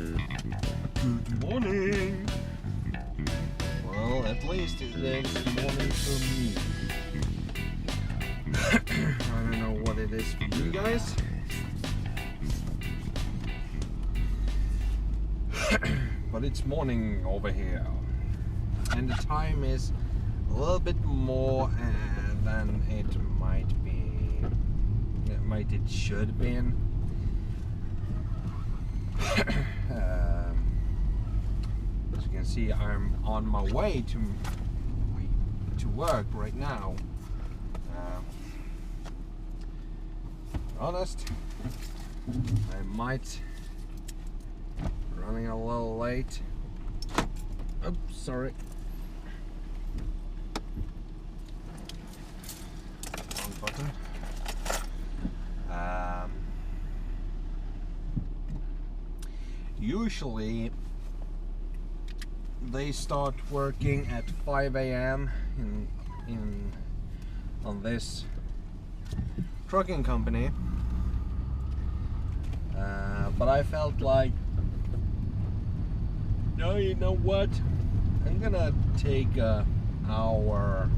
Good morning. Well, at least it is morning for me. I don't know what it is for you guys. But it's morning over here. And the time is a little bit more than it might be. It should have been. As you can see, I'm on my way to work right now. Honest, I might running a little late. Oops, sorry. Wrong button. Usually they start working at 5 a.m. on this trucking company, but I felt like, no, you know what? I'm gonna take an hour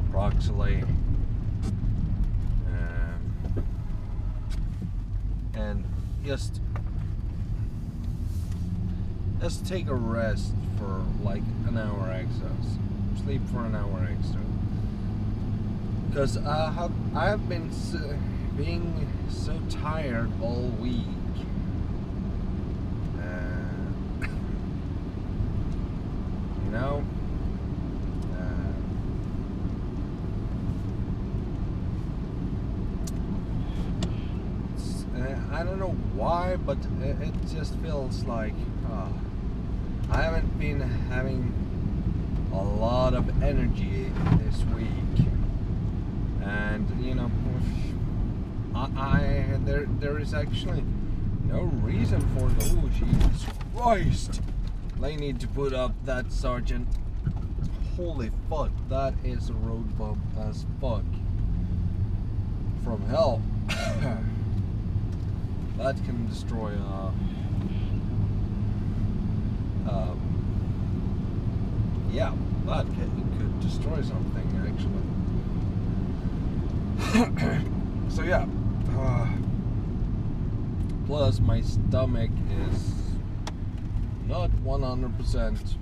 approximately, and just take a rest for like an hour extra. Sleep for an hour extra. Because I have been being so tired all week. You know? I don't know why, but it just feels like I haven't been having a lot of energy this week, and you know, there is actually no reason for the. Oh Jesus Christ! They need to put up that sergeant. Holy fuck! That is a road bump as fuck from hell. That can destroy yeah, that could destroy something actually. So yeah, plus my stomach is not 100%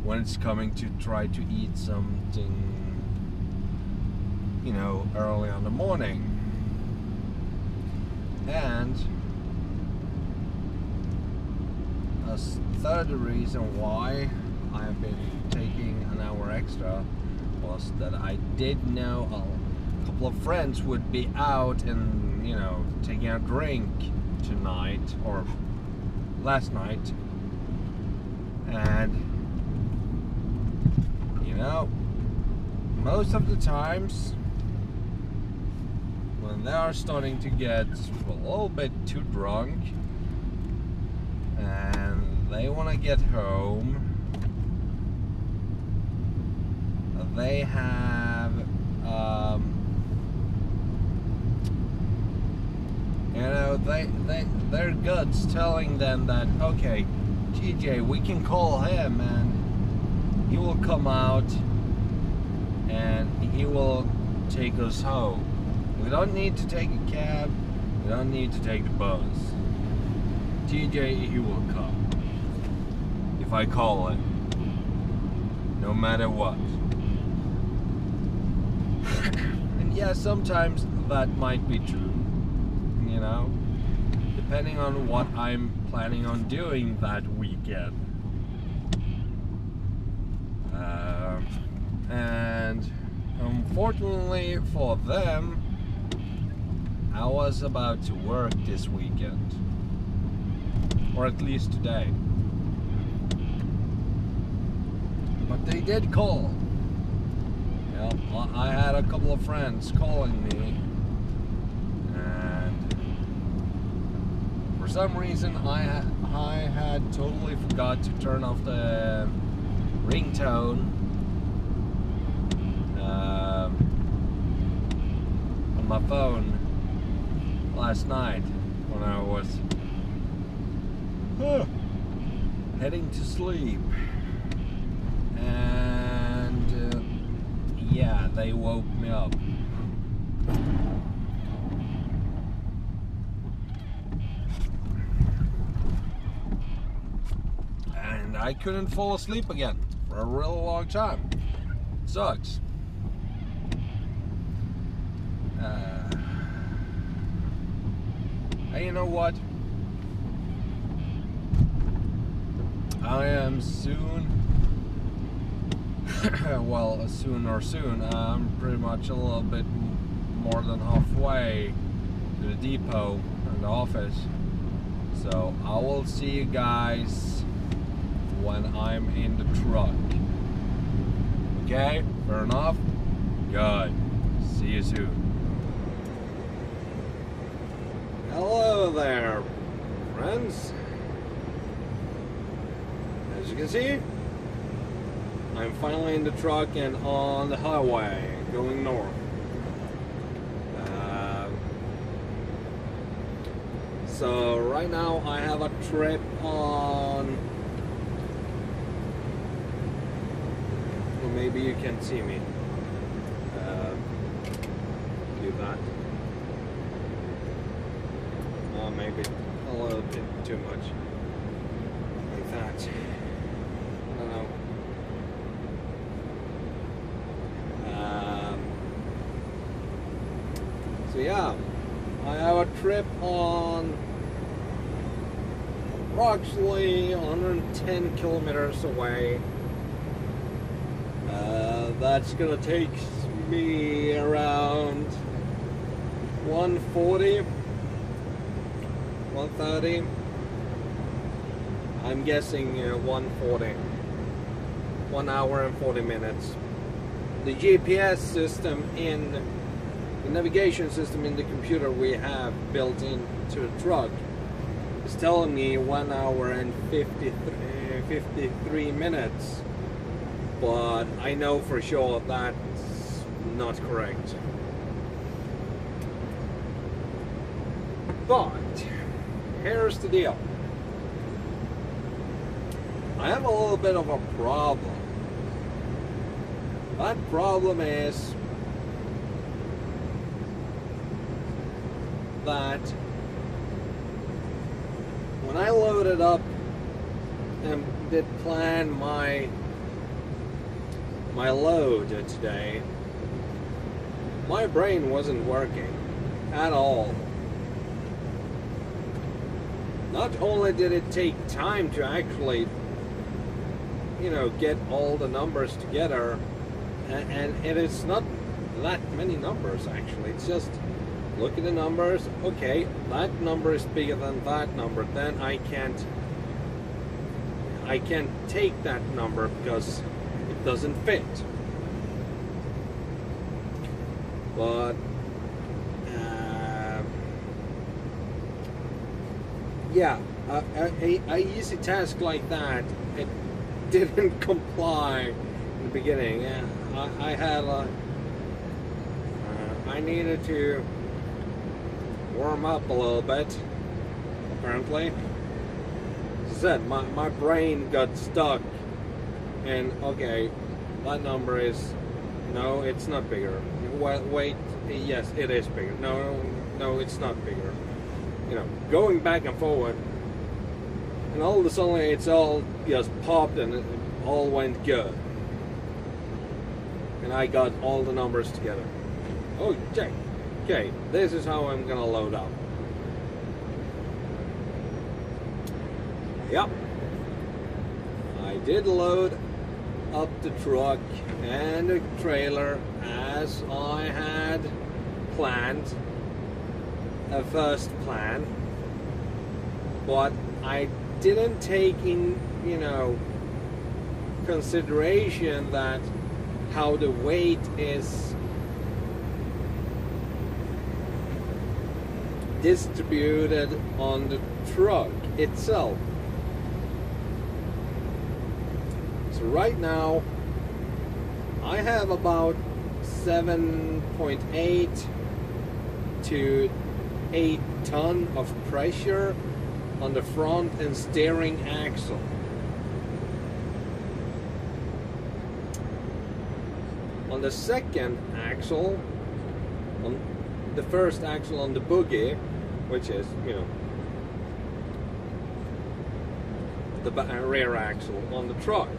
when it's coming to try to eat something, you know, early in the morning. And a third reason why I've been taking an hour extra was that I did know a couple of friends would be out and, you know, taking a drink tonight or last night. And, you know, most of the times when they are starting to get a little bit too drunk and they want to get home, they have you know, their guts telling them that, okay, TJ, we can call him and he will come out and he will take us home. We don't need to take a cab. We don't need to take the bus. TJ, he will come. If I call him. No matter what. And yeah, sometimes that might be true. You know? Depending on what I'm planning on doing that weekend. And unfortunately for them, I was about to work this weekend, or at least today, but they did call. Yeah, I had a couple of friends calling me, and for some reason I had totally forgot to turn off the ringtone on my phone last night, when I was heading to sleep. And yeah, they woke me up. And I couldn't fall asleep again for a real long time. It sucks. Hey, you know what? I am soon, well, soon, I'm pretty much a little bit more than halfway to the depot and the office. So I will see you guys when I'm in the truck. Okay, fair enough? Good. See you soon. Hello there, friends. As you can see, I'm finally in the truck and on the highway going north. So right now I have a trip on, well, maybe you can see me do that. Maybe a little bit too much like that. I don't know. So yeah, I have a trip on approximately 110 kilometers away. That's gonna take me around 140. 130. I'm guessing 140. 1 hour and 40 minutes. The GPS system in the navigation system in the computer we have built into the truck is telling me 1 hour and 53 minutes, but I know for sure that's not correct. But here's the deal. I have a little bit of a problem. That problem is that when I loaded up and did plan my load today, my brain wasn't working at all. Not only did it take time to actually, get all the numbers together, and it is not that many numbers actually. It's just look at the numbers. Okay, that number is bigger than that number. Then I can't take that number because it doesn't fit. But yeah, a easy task like that, it didn't comply in the beginning. I had I needed to warm up a little bit, apparently. As I said, my brain got stuck, and okay, that number is, no, it's not bigger. Wait, yes, it is bigger. No, it's not bigger. Going back and forward, and all of a sudden it's all just popped and it all went good. And I got all the numbers together. Oh, okay, this is how I'm gonna load up. Yep, I did load up the truck and the trailer as I had planned. A first plan, but I didn't take in consideration that how the weight is distributed on the truck itself. So right now I have about 7.8 to a ton of pressure on the front and steering axle. On the second axle, on the first axle on the buggy, which is, you know, the rear axle on the truck.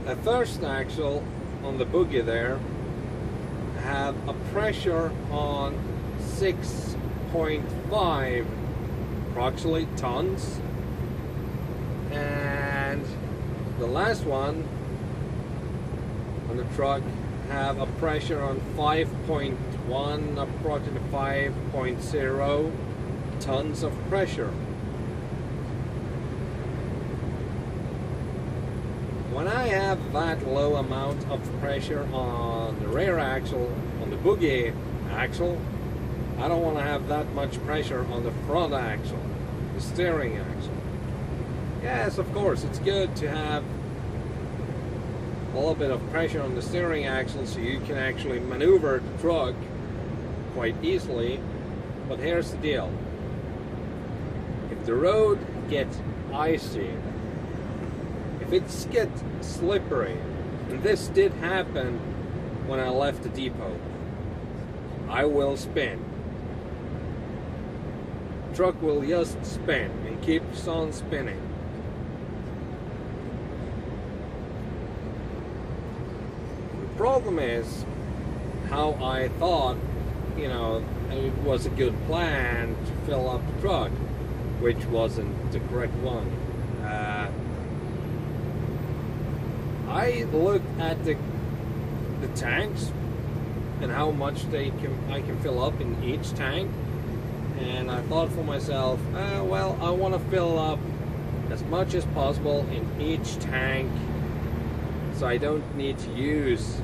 The first axle on the buggy there have a pressure on 6.5 approximately tons, and the last one on the truck have a pressure on 5.1 approximately 5.0 tons of pressure. When I have that low amount of pressure on the rear axle, on the buggy axle, I don't want to have that much pressure on the front axle, the steering axle. Yes, of course, it's good to have a little bit of pressure on the steering axle so you can actually maneuver the truck quite easily. But here's the deal. If the road gets icy, if it gets slippery, and this did happen when I left the depot, I will spin. The truck will just spin and keeps on spinning. The problem is how I thought, you know, it was a good plan to fill up the truck, which wasn't the correct one. I looked at the tanks and how much I can fill up in each tank, and I thought for myself, well, I want to fill up as much as possible in each tank, so I don't need to use,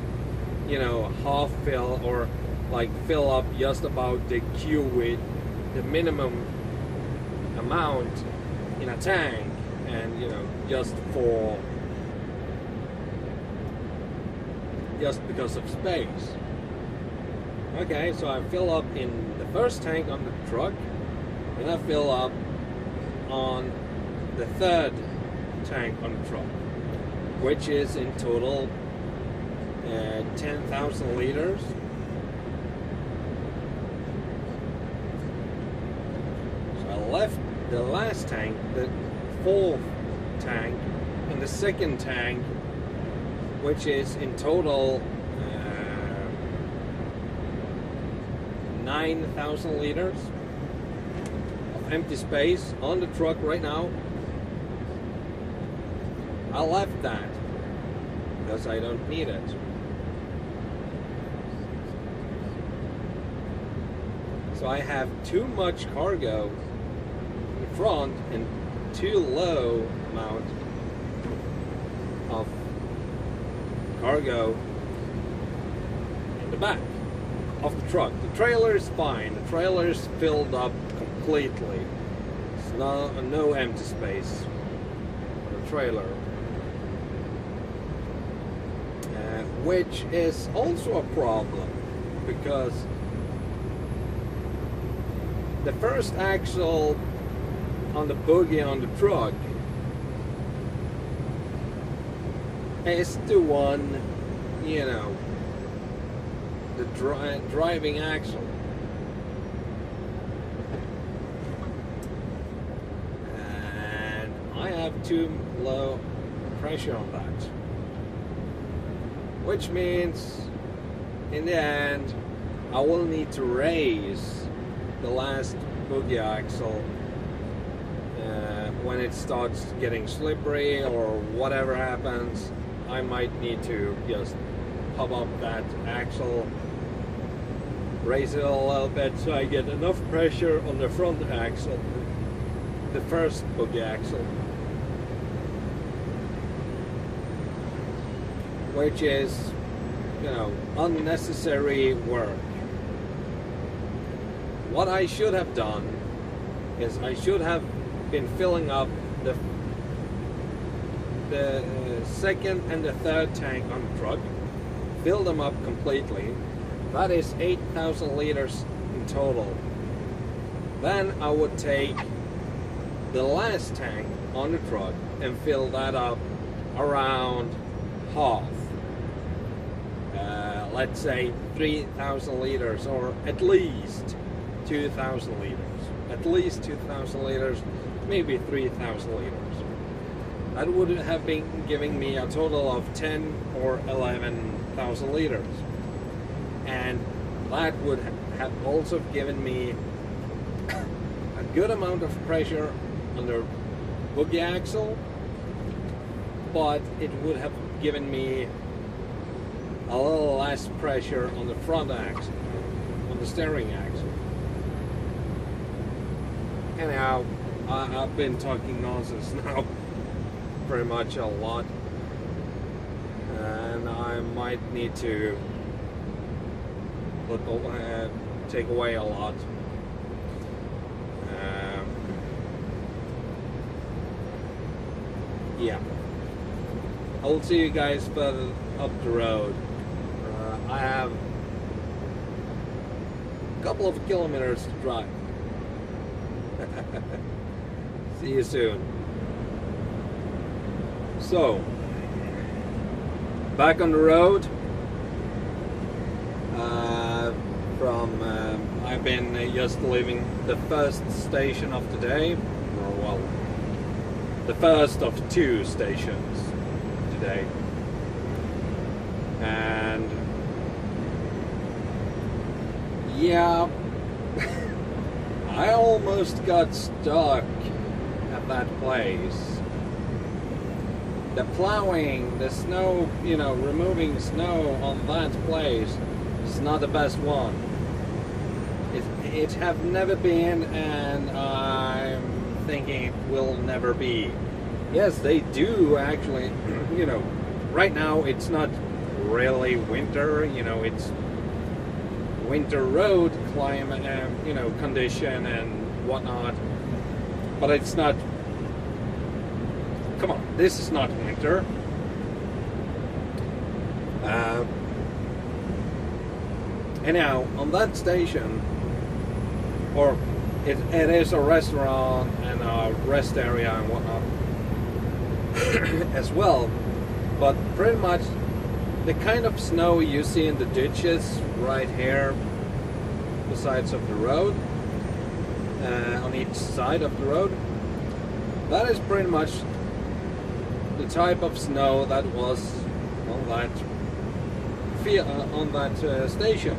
you know, half fill or like fill up just about the queue with the minimum amount in a tank, and you know, just because of space. Okay, so I fill up in the first tank on the truck, and I fill up on the third tank on the truck, which is in total 10,000 liters. So I left the last tank, the full tank, and the second tank, which is in total 9,000 liters of empty space on the truck right now. I left that because I don't need it. So I have too much cargo in the front and too low amount of cargo in the back of the truck. The trailer is fine. The trailer is filled up completely. There's no empty space on the trailer, which is also a problem because the first axle on the buggy on the truck is the one, you know, the driving axle. And I have too low pressure on that. Which means, in the end, I will need to raise the last buggy axle when it starts getting slippery or whatever happens. I might need to just pop up that axle, raise it a little bit so I get enough pressure on the front axle, the first buggy axle, which is, you know, unnecessary work. What I should have done is I should have been filling up the second and the third tank on the truck, fill them up completely, That is 8,000 liters in total. Then I would take the last tank on the truck and fill that up around half. Let's say 3,000 liters, or at least 2,000 liters. At least 2,000 liters, maybe 3,000 liters. That would have been giving me a total of 10 or 11,000 liters. And that would have also given me a good amount of pressure on the boogie axle, but it would have given me a little less pressure on the front axle, on the steering axle. Anyhow, I've been talking nonsense now pretty much a lot, and I might need to take away a lot. Yeah, I'll see you guys further up the road. I have a couple of kilometers to drive. See you soon. So, back on the road. I've been just leaving the first station of the day, or well, the first of 2 stations today, and yeah, I almost got stuck at that place. The plowing, the snow, removing snow on that place is not the best one. It have never been, and I'm thinking it will never be. Yes, they do actually, right now it's not really winter, it's winter road climate, condition and whatnot, but it's not, come on, this is not winter. Anyhow, on that station, or it is a restaurant and a rest area and whatnot as well, but pretty much the kind of snow you see in the ditches right here besides of the road, on each side of the road, that is pretty much the type of snow that was on that station.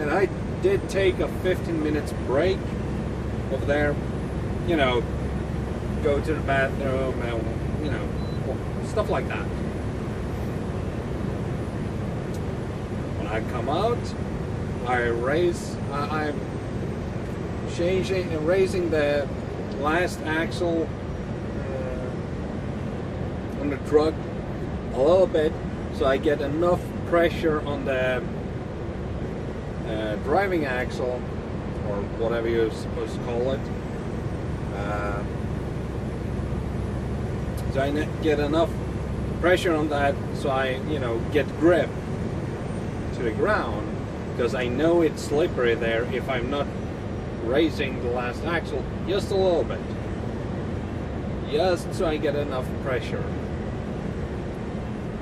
And I did take a 15 minutes break over there, go to the bathroom and, stuff like that. When I come out, I'm raising the last axle on the truck a little bit, so I get enough pressure on the driving axle, or whatever you're supposed to call it. So I get enough pressure on that, so I, get grip to the ground, because I know it's slippery there if I'm not raising the last axle just a little bit, just so I get enough pressure.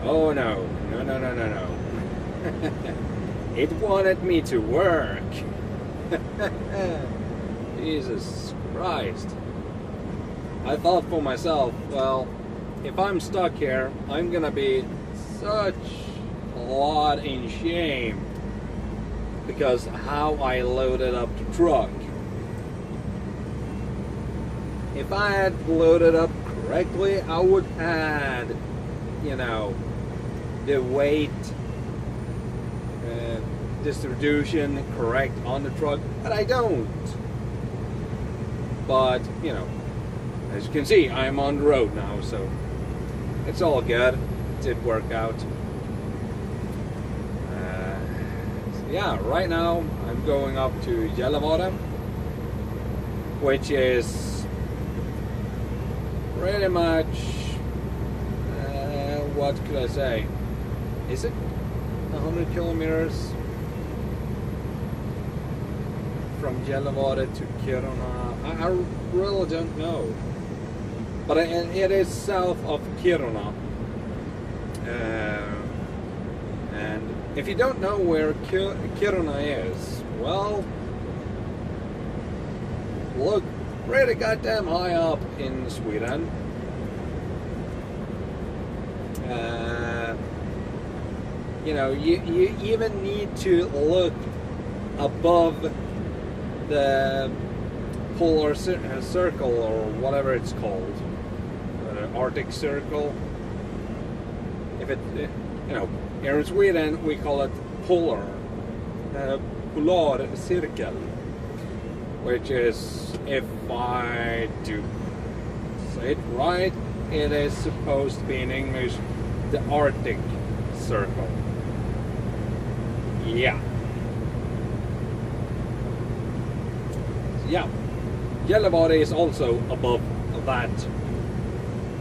Oh no. It wanted me to work. Jesus Christ. I thought for myself, well, if I'm stuck here, I'm gonna be such a lot in shame because how I loaded up the truck. If I had loaded up correctly, I would add, the weight distribution correct on the truck, but I don't. But, as you can see, I'm on the road now, so it's all good. It did work out. So yeah, right now I'm going up to Gällivare, which is pretty much, what could I say? Is it 100 kilometers from Gällivare to Kiruna. I really don't know, but it is south of Kiruna. And if you don't know where Kiruna is, well, look pretty goddamn high up in Sweden. You know, you even need to look above the polar circle, or whatever it's called, Arctic Circle. If it, you know, here in Sweden we call it polar circle, which is, if I do say it right, it is supposed to be in English the Arctic Circle. Yeah. Yeah. Gällivare is also above that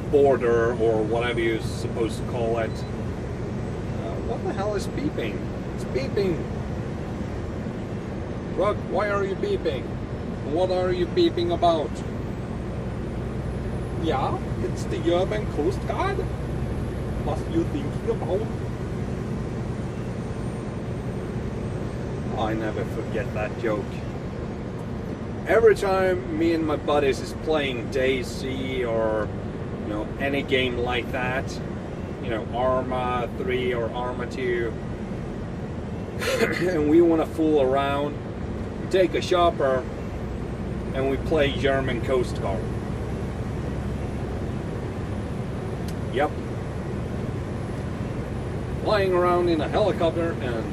border, or whatever you're supposed to call it. What the hell is beeping? It's beeping. Rug, why are you beeping? What are you beeping about? Yeah, it's the German Coast Guard. What are you thinking about? I never forget that joke. Every time me and my buddies is playing DayZ, or you know, any game like that, you know, Arma 3 or Arma 2, and we want to fool around, we take a shopper and we play German Coast Guard. Yep. Flying around in a helicopter and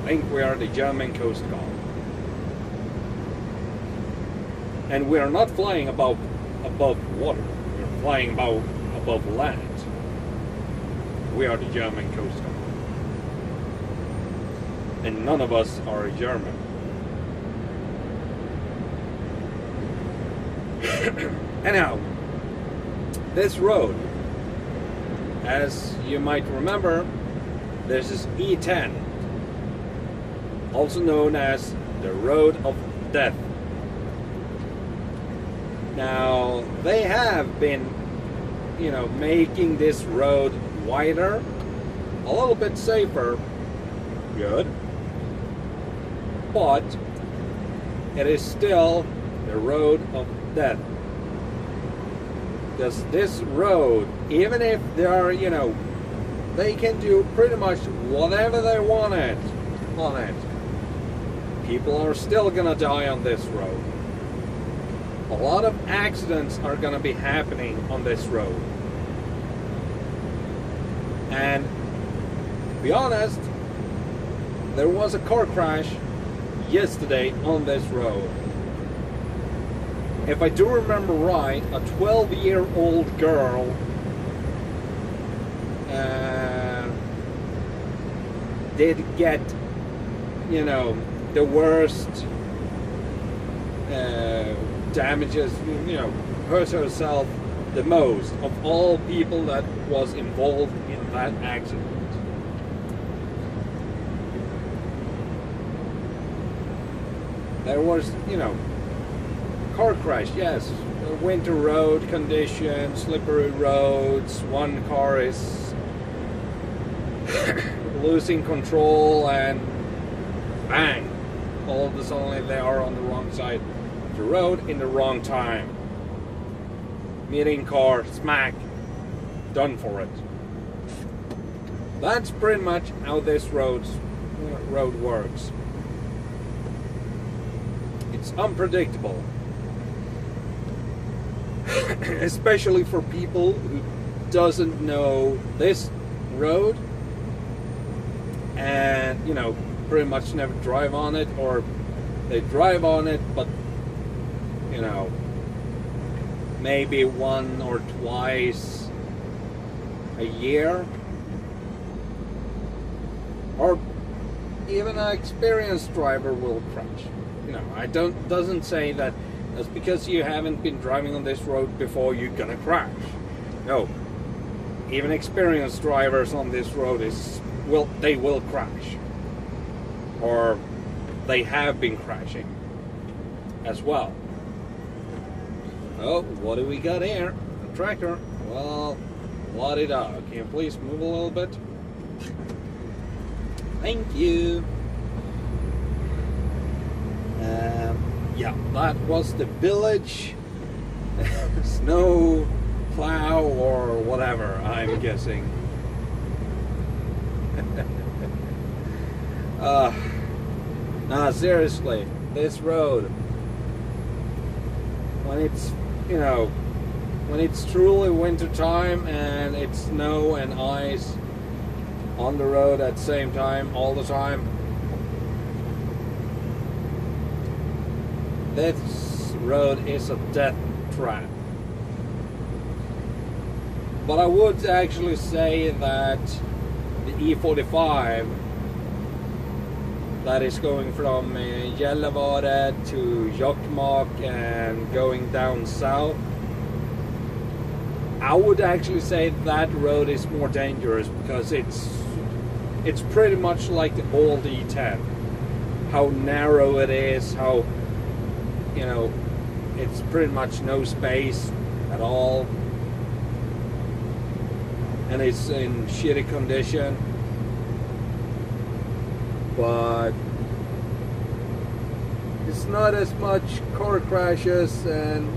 think we are the German Coast Guard. And we are not flying above water. We're flying above land. We are the German Coast Guard. And none of us are German. Anyhow, this road, as you might remember, this is E10, also known as the Road of Death. Now, they have been, you know, making this road wider, a little bit safer, good, but it is still the Road of Death. Because this road, even if they are, you know, they can do pretty much whatever they want on it, people are still gonna die on this road. A lot of accidents are gonna be happening on this road. And to be honest, there was a car crash yesterday on this road. If I do remember right, a 12-year-old girl did get, you know, the worst damages, you know, hurt herself the most of all people that was involved in that accident. There was, you know, car crash, yes, winter road conditions, slippery roads, one car is losing control and bang, all of a sudden they are on the wrong side of the road in the wrong time. Meeting car, smack, done for it. That's pretty much how this road works. It's unpredictable. Especially for people who doesn't know this road and, you know, pretty much never drive on it, or they drive on it but, you know, maybe one or twice a year, or even an experienced driver will crash. You know, doesn't say that just because you haven't been driving on this road before you're gonna crash. No, even experienced drivers on this road is they will crash, or they have been crashing as well. Oh, what do we got here? A tractor. Well, la-di-da. Can you please move a little bit? Thank you. Yeah, that was the village snow plow or whatever, I'm guessing. Nah, seriously, this road, when it's, you know, when it's truly winter time and it's snow and ice on the road at the same time, all the time, this road is a death trap. But I would actually say that the E45 that is going from Gällivare to Jokkmokk and going down south, I would actually say that road is more dangerous because it's pretty much like the old E10. How narrow it is, how, you know, it's pretty much no space at all, and it's in shitty condition. But it's not as much car crashes and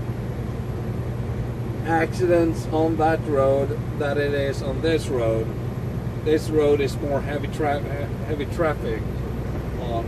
accidents on that road that it is on this road. This road is more heavy traffic on.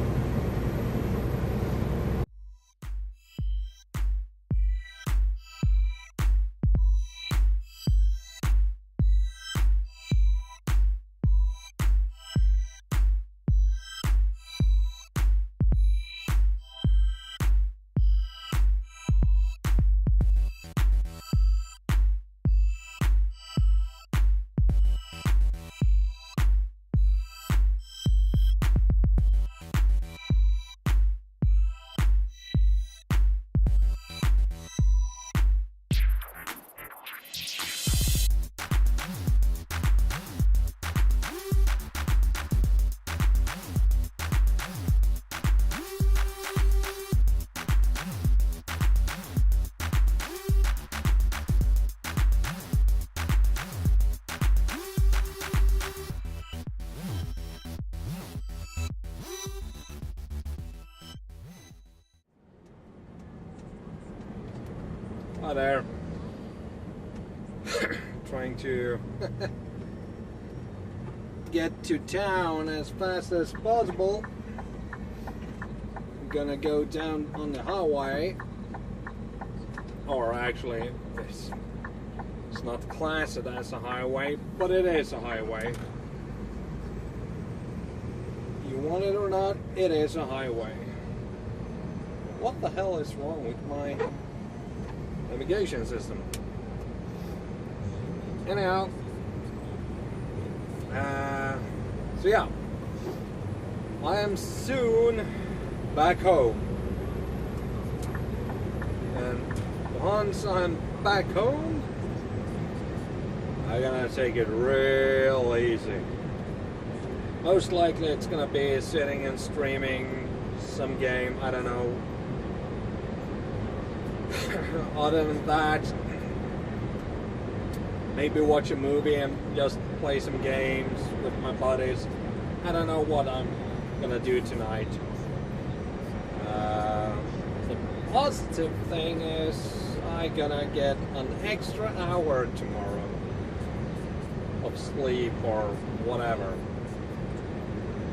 Hi there. Trying to get to town as fast as possible. I'm gonna go down on the highway, or actually it's not classed as a highway, but it is a highway. You want it or not, it is a highway. What the hell is wrong with my navigation system? Anyhow, so yeah, I am soon back home, and once I'm back home, I'm gonna take it real easy. Most likely it's gonna be sitting and streaming some game, I don't know. Other than that, maybe watch a movie and just play some games with my buddies. I don't know what I'm gonna do tonight. The positive thing is I'm gonna get an extra hour tomorrow of sleep or whatever.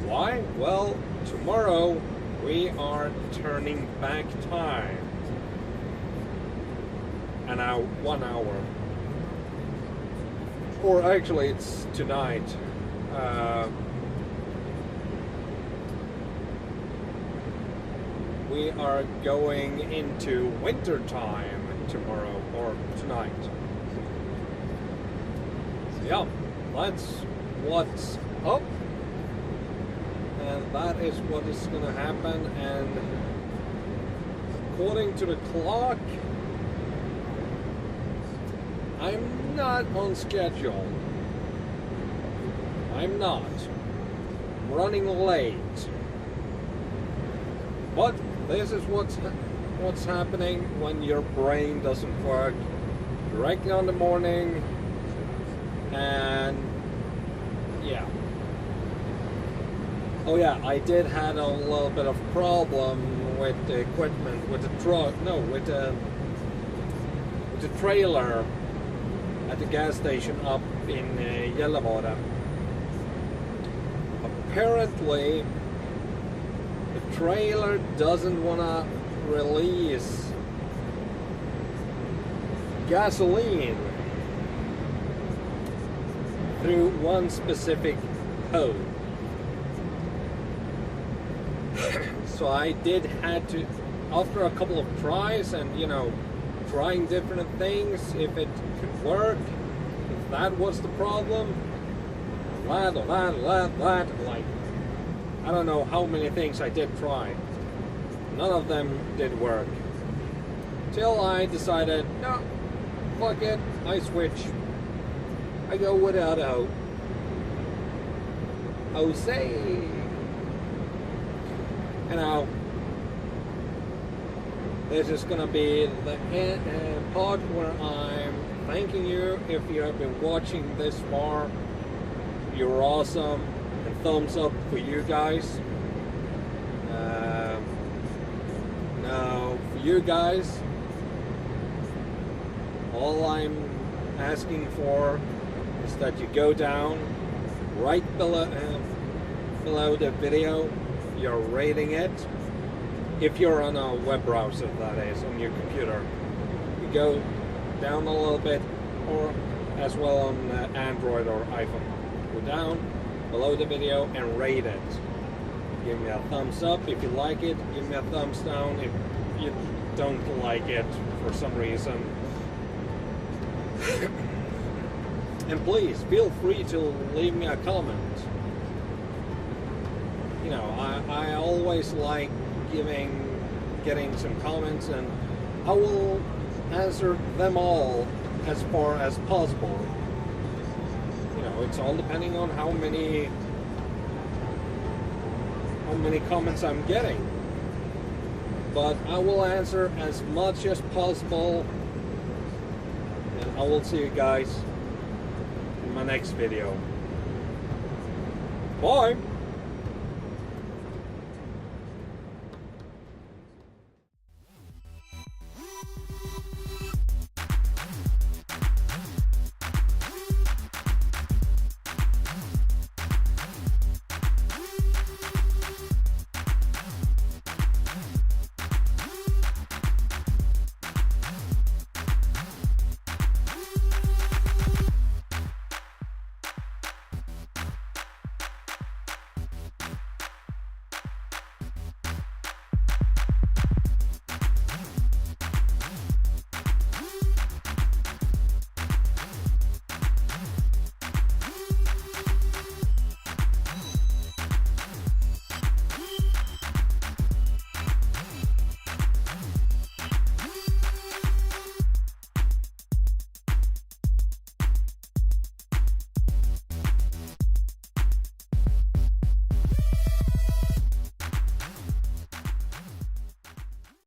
Why? Well, tomorrow we are turning back time. And now 1 hour, or actually it's tonight. We are going into winter time tomorrow or tonight. So yeah, that's what's up, and that is what is gonna happen. And according to the clock, I'm not on schedule. I'm not. running late. But this is what's happening when your brain doesn't work directly on the morning. And yeah. Oh yeah, I did have a little bit of problem with the equipment, with the truck, no, with the trailer at the gas station up in Gällivare. Apparently, the trailer doesn't want to release gasoline through one specific hose. So I had to, after a couple of tries and, you know, trying different things, if it could work, if that was the problem, like, I don't know how many things I did try. None of them did work. Till I decided, no, fuck it, I switch. I go with the other hoe. Jose. You know, this is gonna be the part where I'm thanking you if you have been watching this far. You're awesome, and thumbs up for you guys. Now, for you guys, all I'm asking for is that you go down right below the video. You're rating it. If you're on a web browser, that is, on your computer, you go down a little bit, or as well on Android or iPhone. Go down below the video and rate it. Give me a thumbs up if you like it. Give me a thumbs down if you don't like it for some reason. And please feel free to leave me a comment. You know, I always like getting some comments, and I will answer them all as far as possible. You know, it's all depending on how many comments I'm getting. But I will answer as much as possible, and I will see you guys in my next video. Bye!